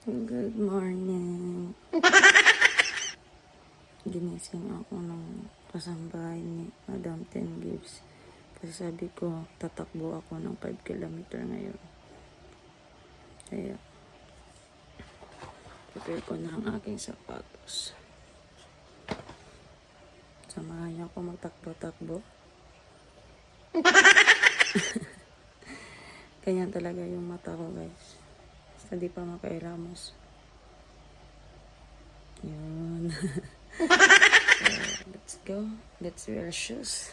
Good morning. Ginising ako ng kasambahay ni Madam Ten Gibbs. Kasi sabi ko, tatakbo ako ng 5 kilometer ngayon. Kaya, prepare ko na ang aking sapatos. Samahan niyo ako magtakbo-takbo. Ganyan talaga yung mata ko, guys. Basta di pa makailamos. Yun. So, let's go. Let's wear shoes.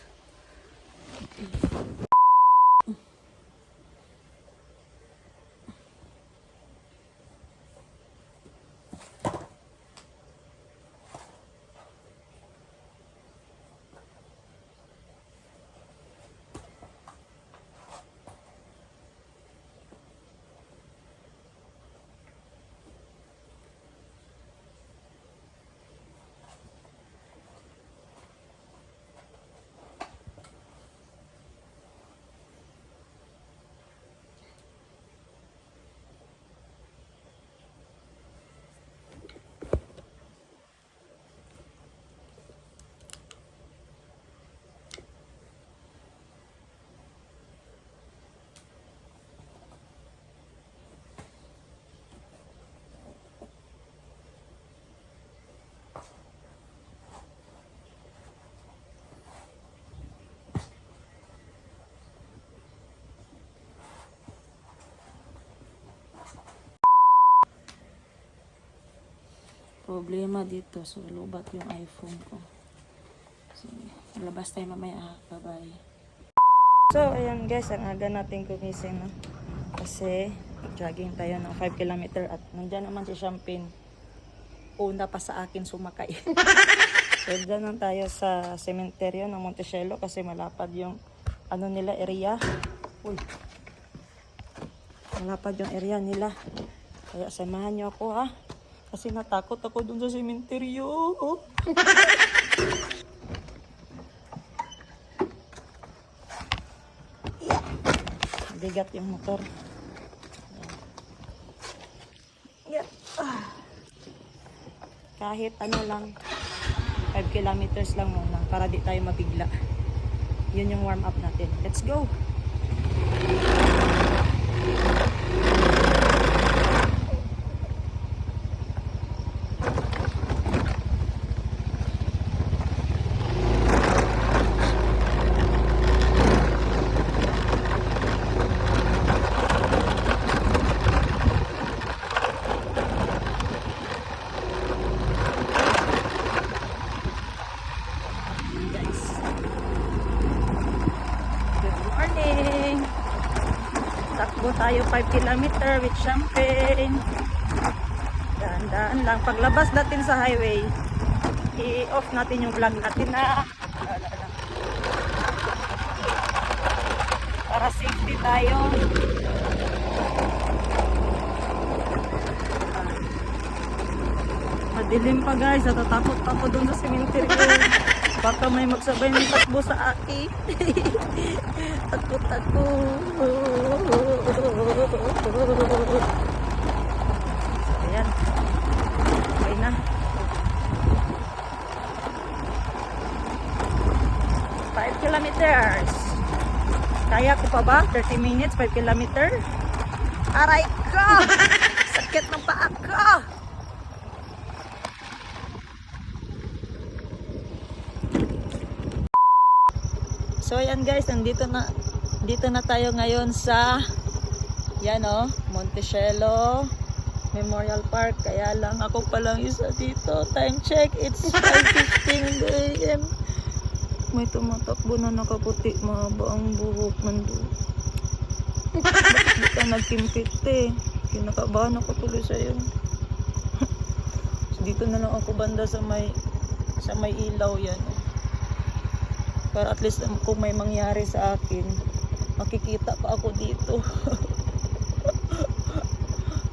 Problema dito, so lubat yung iPhone ko. So, labas tayo mamaya. Bye-bye. So, ayan guys, ang aga natin gumising, no? Kasi, jogging tayo ng 5 kilometer at nandyan naman si Champagne. Una pa sa akin sumakay. So, dyan lang tayo sa sementeryo ng Montecielo kasi malapad yung ano nila, area. Uy. Malapad yung area nila. Kaya samahan nyo ako, ha? Kasi natakot ako dun sa sementeryo. Bigat yung motor. Yeah. Kahit ano lang, 5 kilometers lang muna para di tayo mabigla. Yun yung warm up natin. Let's go! Takbo tayo 5 kilometer with Champagne. Daan-daan lang. Paglabas natin sa highway, i-off natin yung vlog natin na para safety tayo. Madilim pa guys. Natatakot ako dun sa cemetery. Baka may magsabay ng takbo sa akin. Takot ako. Ayan. Okay na. 5 kilometers. Kaya ko pa ba? 30 minutes, 5 kilometer? Aray ko! Sakit ng paa ko! So ayan guys, dito na tayo ngayon sa yan Montecielo Memorial Park. Kaya lang ako pa lang isa dito. Time check, it's 5:15 AM. May tumatakbo na nakaputi, mahaba ang buhok nandun. Bakit di ka nagkimpit kinakabahan ako tuloy sa'yo. So, dito na lang ako banda sa may ilaw yan. Para at least kung may mangyari sa akin, makikita pa ako dito.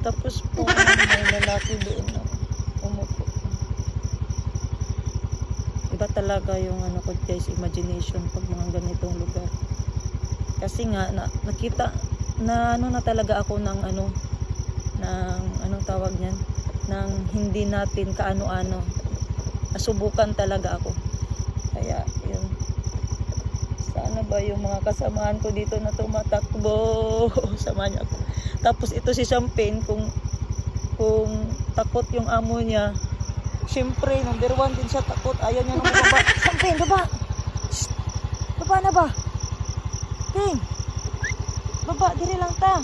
Tapos po, may lalaki doon na umupo. Iba talaga yung ano ko guys, imagination pag mga ganitong lugar. Kasi nga, nakita, na ano na talaga ako ng anong tawag niyan, ng hindi natin kaano-ano. Nasubukan talaga ako. Kaya yun, sana ba yung mga kasamahan ko dito na tumatakbo sama niya ako. Tapos ito si Champagne, kung takot yung amo niya, syempre number 1 din siya takot, ayaw niya nang baba. Champagne, baba! Shh! Baba na ba? Ping! Baba, diri lang ta.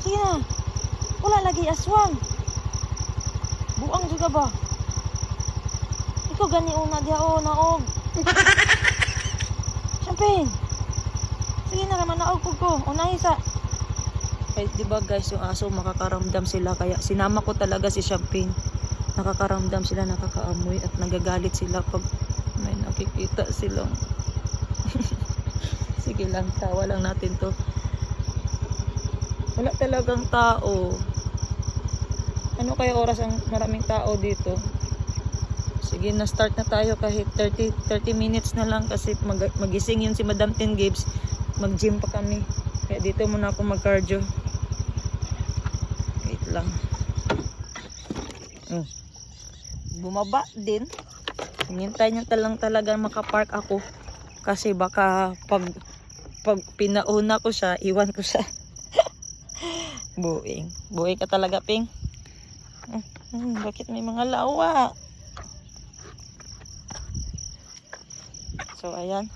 Sige na. Wala lagi aswang. Buang juga ba? Ikaw gani una diha o naog. Champagne. Sige na naman naog ko. Unahi sa. Eh, di ba guys, yung aso makakaramdam sila, kaya sinama ko talaga si Champagne. Nakakaramdam sila, nakakaamoy at nagagalit sila pag may nakikita silang. Sige lang, tawa lang natin to. Wala talagang tao. Ano kaya oras ang maraming tao dito? Sige na, start na tayo kahit 30 minutes na lang kasi magising yun si Madam Tin Gibbs. Mag gym pa kami. Kaya dito muna ako mag cardio. Wait lang. Bumaba din. Hinintay niya talaga makapark ako. Kasi baka pag pinauna ko siya, iwan ko siya. Buing ka talaga, Ping. Bakit may mga lawa? So ayan,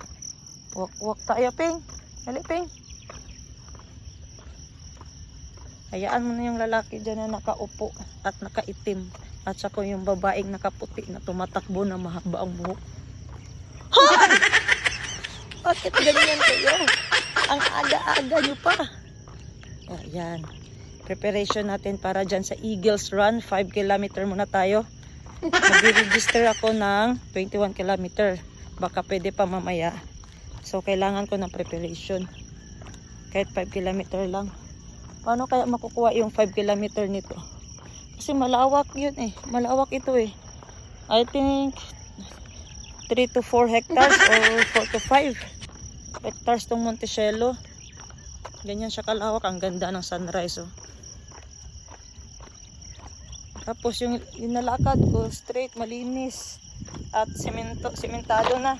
walk tayo, Ping. Dali, Ping. Hayaan mo na yung lalaki dyan na nakaupo at nakaitim, at saka yung babaeng nakaputi na tumatakbo na mahaba ang buhok. Hoy! Bakit ganyan kayo? Ang aga-aga nyo pa. Ayan, preparation natin para dyan sa Eagles Run. 5 km muna tayo. Mag-register ako ng 21 km. Baka pwede pa mamaya. So kailangan ko ng preparation. Kahit 5 km lang. Paano kaya makukuha yung 5 km nito? Kasi malawak yun eh. Malawak ito eh. I think 3 to 4 hectares or 4 to 5 hectares tong Montecielo. Ganyan siya kalawak. Ang ganda ng sunrise oh. Tapos yung nalakad ko straight, malinis at sementado na.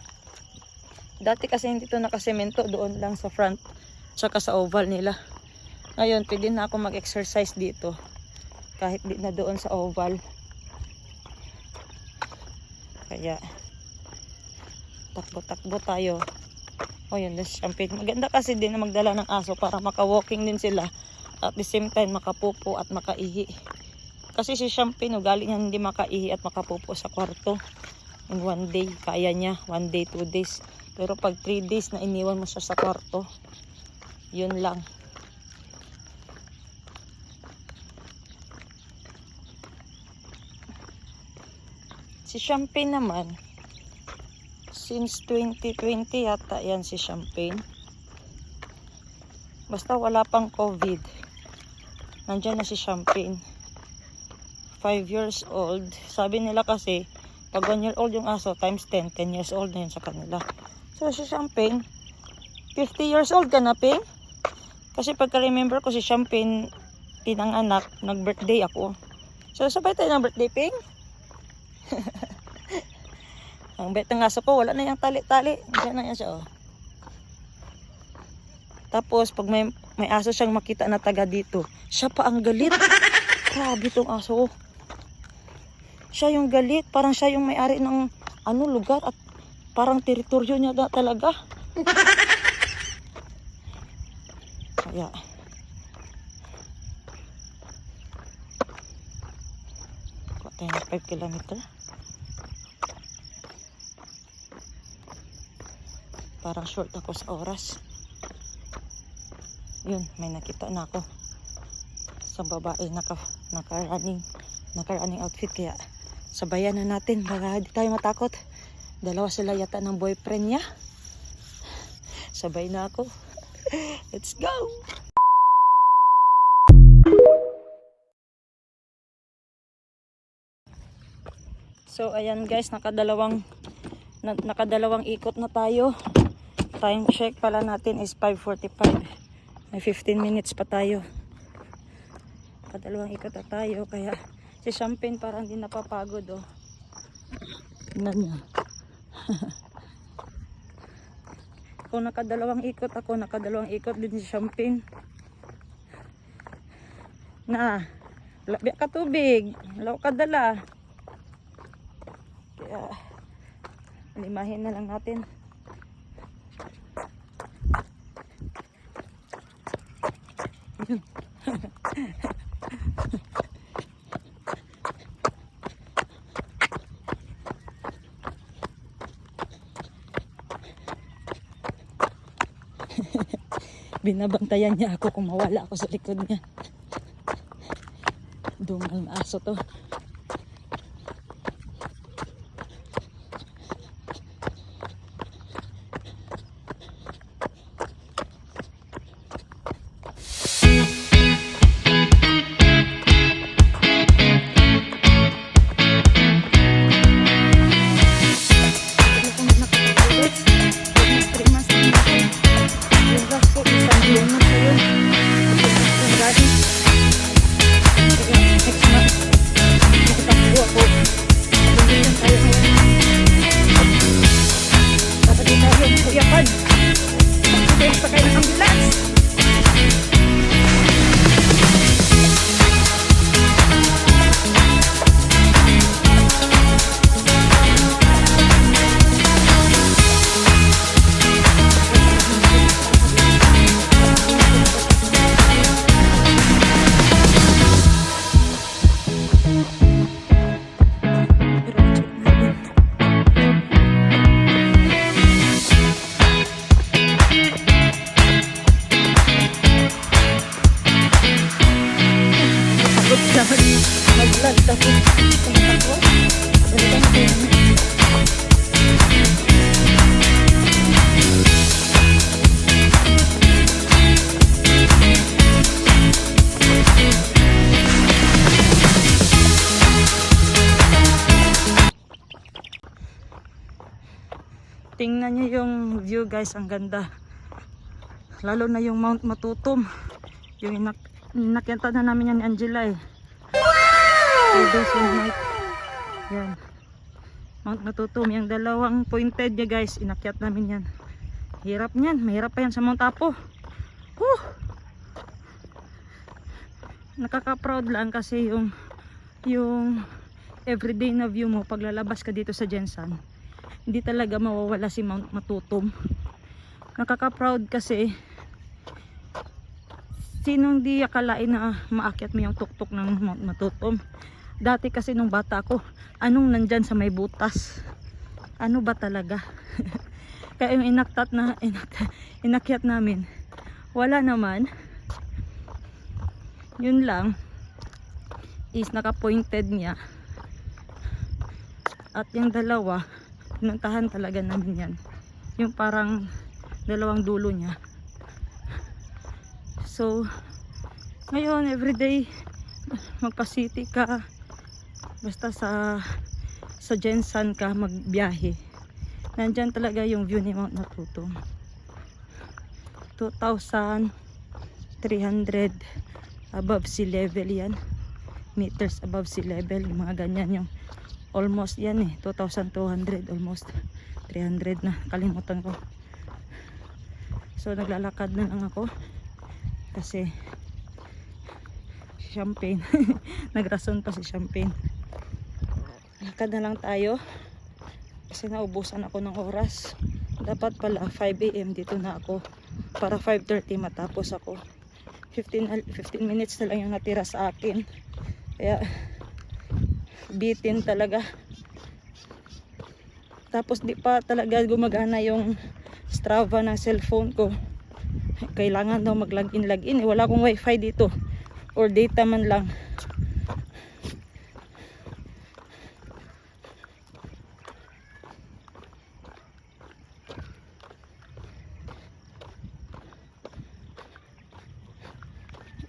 Dati kasi hindi to nakasemento, doon lang sa front tsaka sa oval nila. Ngayon pwede na ako mag-exercise dito kahit di na doon sa oval. Kaya takbo-takbo tayo. O yun, this Champagne. Maganda kasi din na magdala ng aso para maka-walking din sila. At the same time makapupo at makaihi. Kasi si Champagne, galing niya hindi makaihi at makapupo sa kwarto. In 1 day, kaya niya. 1 day, 2 days. Pero pag 3 days na iniwan mo siya sa kwarto, yun lang. Si Champagne naman, since 2020 yata yan si Champagne. Basta wala pang COVID. Nandyan na si Champagne. 5 years old. Sabi nila kasi, pag 1 year old yung aso, times 10, 10 years old na yun sa kanila. So si Champagne, 50 years old ka na, Ping? Kasi pagka-remember ko si Champagne, pinanganak, nag-birthday ako. So sabay tayo ng birthday, Ping? Ang bet ng aso ko, wala na yung tali-tali. Diyan na yan siya, oh. Tapos, pag may aso siyang makita na taga dito, siya pa ang galit. Grabe tong aso. Siya yung galit. Parang siya yung may-ari ng lugar at parang teritoryo niya talaga. Kaya, kuha tayo ng 5 kilometer. Parang short ako sa oras. Yun, may nakita na ako sa babae naka-running outfit, kaya sabayan na natin para hindi tayo matakot. Dalawa sila yata ng boyfriend niya. Sabay na ako. Let's go! So ayan guys, nakadalawang ikot na tayo. Time check pala natin is 5:45. May 15 minutes pa tayo. Nakadalawang ikot na tayo. Kaya si Champagne parang hindi napapagod oh. Tingnan niya. Ako nakadalawang ikot din si Champagne. Na, labi ka tubig. Law ka dala. Kaya, limahin na lang natin. Yun. Binabantayan niya ako kung mawala ako sa likod niya. Dungal na aso to. Tingnan niyo yung view guys, ang ganda. Lalo na yung Mount Matutum. Yung inakyatan na namin yan ni Angela eh. Wow! Yan. Mount Matutum. Yung dalawang pointed niya guys, inakyat namin yan. Hirap niyan. Mahirap pa yan sa Mount Apo. Whew! Nakaka-proud lang kasi yung everyday na view mo paglalabas ka dito sa Jensan. Hindi talaga mawawala si Mount Matutum. Nakaka-proud kasi sinong di akalain na maakyat mo yung tuktok ng Mount Matutum. Dati kasi nung bata ako, anong nandyan sa may butas? Ano ba talaga? Kaya yung inakyat namin, wala naman. Yun lang is naka-pointed niya. At yung dalawa, pinuntahan talaga namin yan. Yung parang dalawang dulo niya. So, ngayon, everyday, magpa-city ka, basta sa Jensan ka magbiyahe. Nandyan talaga yung view ni Mount Matutum. 2,300 above sea level yan. Meters above sea level. Yung mga ganyan yung almost yan eh, 2,200, almost 300 na, kalimutan ko. So naglalakad na lang ako kasi Champagne nagrason pa si Champagne. Lakad na lang tayo kasi naubusan ako ng oras. Dapat pala 5 AM dito na ako para 5:30 matapos ako. 15 minutes na lang yung natira sa akin, kaya bitin talaga. Tapos di pa talaga gumagana yung Strava ng cellphone ko. Kailangan daw mag-login. Wala akong wifi dito or data man lang.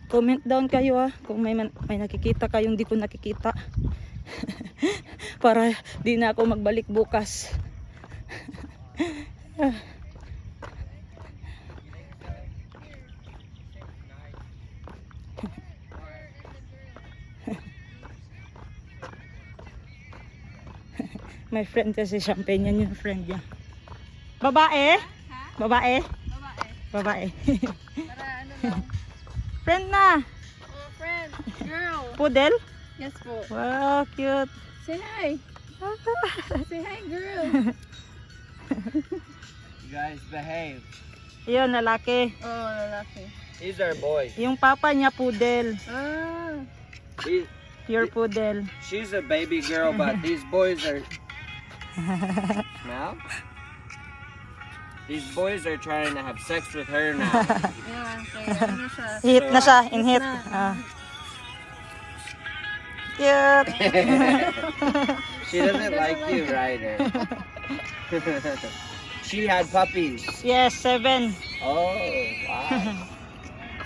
Comment down kayo kung may nakikita kayong di ko nakikita. Para di na ako magbalik bukas. My friend kasi Champagne, yan yung friend niya. Babae? Babae? Babae. Para ano lang. Friend na. Oh, friend. Girl. Poodle? Yes po. Wow, cute. Say hi. Say hi, girl. You guys behave. Yun, lalaki. Oh, lalaki. These are boys. Yung papa niya poodle. Ah. These, Pure poodle. she's a baby girl, but these boys are. Smell? These boys are trying to have sex with her now. Yeah, kaya ano siya. Hit na siya, in hit. na. Ah. Cute. She doesn't like you, Ryder. She had puppies. Yes, 7. Oh, wow.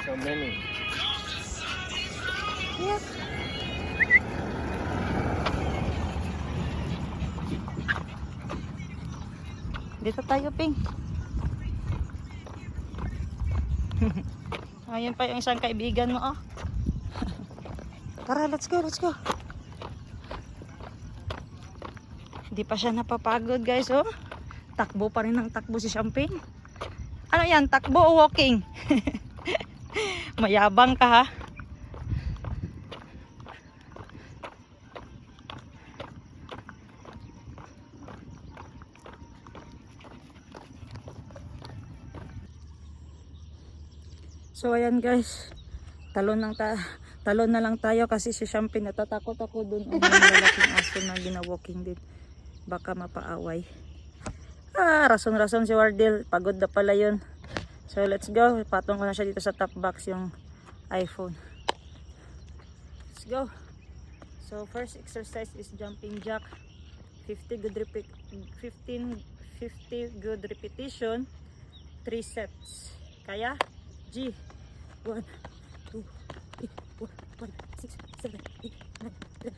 So many. Dito tayo, Ping. Ayun pa yung isang kaibigan mo, oh. Tara, let's go, let's go. Hindi pa siya napapagod, guys, oh. Takbo pa rin ng takbo si Champagne. Ano yan, takbo o walking? Mayabang ka, ha? So ayan guys, talon na lang tayo kasi si Champagne natatakot ako dun ang malaking aso na gina-walking din. Baka mapaaway. Rason si Wardell, pagod na pala yun. So let's go, patong ko na siya dito sa top box yung iPhone. Let's go. So first exercise is jumping jack. 50 good repetition, 3 sets. Kaya? G. 1, 2, 3, 4, 5, 6, 7, 8, 9, 10,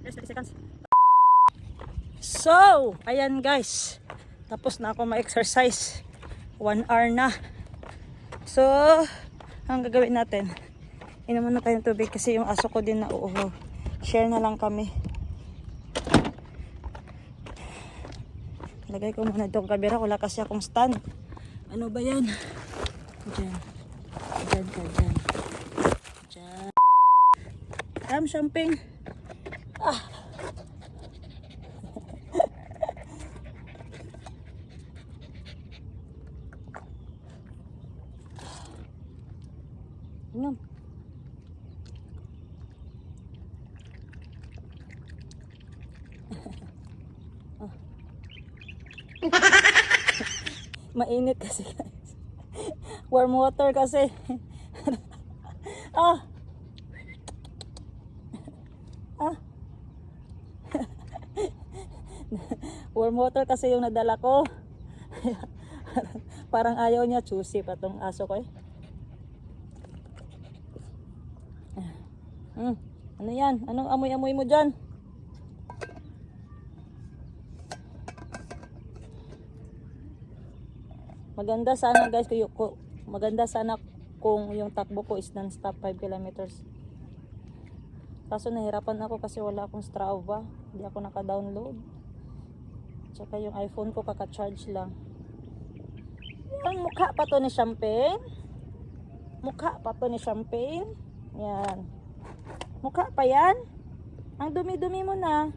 30 seconds. So, ayan guys. Tapos na ako ma-exercise. 1 hour na. So, ang gagawin natin, inuman na tayo ng tubig kasi yung aso ko din na uuhaw. Share na lang kami. Lagay ko muna itong camera. Wala kasi akong stand. Ano ba yan? Diyan. Diyan ka, diyan. Diyan. Come, Champagne. Inom. Mainit kasi guys. Warm water kasi. Ah. Warm water kasi yung nadala ko. Parang ayaw niya, choosy pa tong aso ko eh. Ano yan? Anong amoy-amoy mo dyan? Maganda sana guys, maganda sana kung yung takbo ko is non-stop 5 kilometers. Kaso nahirapan ako kasi wala akong Strava. Hindi ako naka-download. Tsaka yung iPhone ko kaka-charge lang. Ang mukha pa to ni Champagne. Mukha pa to ni Champagne. Yan. Mukha pa yan. Ang dumi-dumi mo na.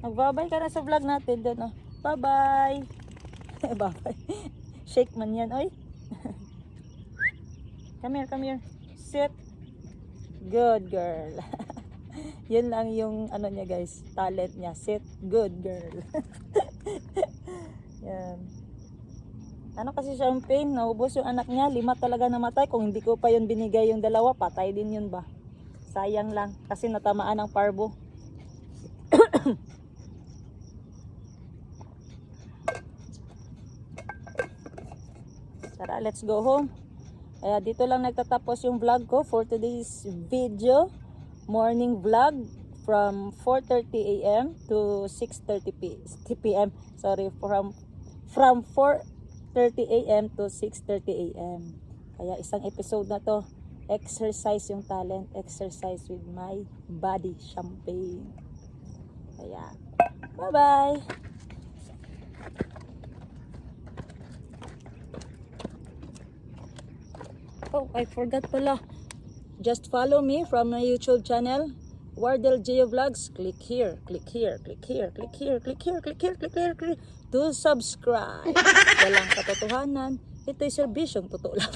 Magbabay ka na sa vlog natin doon. Oh. Bye-bye. Bye-bye. Shake man yan, oy. Come here, come here. Sit. Good girl. Yun lang yung ano niya guys, talent niya. Sit. Good girl. Yan. Ano kasi Champagne, naubos yung anak niya. 5 talaga namatay. Kung hindi ko pa yun binigay yung 2, patay din yun ba. Sayang lang. Kasi natamaan ng parbo. Tara, let's go home. Kaya dito lang nagtatapos yung vlog ko for today's video. Morning vlog from 4:30 a.m. to 6:30 p.m. Sorry, from 4:30 a.m. to 6:30 a.m. Kaya isang episode na to, exercise yung talent, exercise with my body champagne. Kaya, bye-bye! Oh, I forgot pala. Just follow me from my YouTube channel, Wardell Geo Vlogs. Click here, click here, click here, click here, click here, click here, click here, click to subscribe. Walang katotohanan. Ito'y serbisyong totoo lang.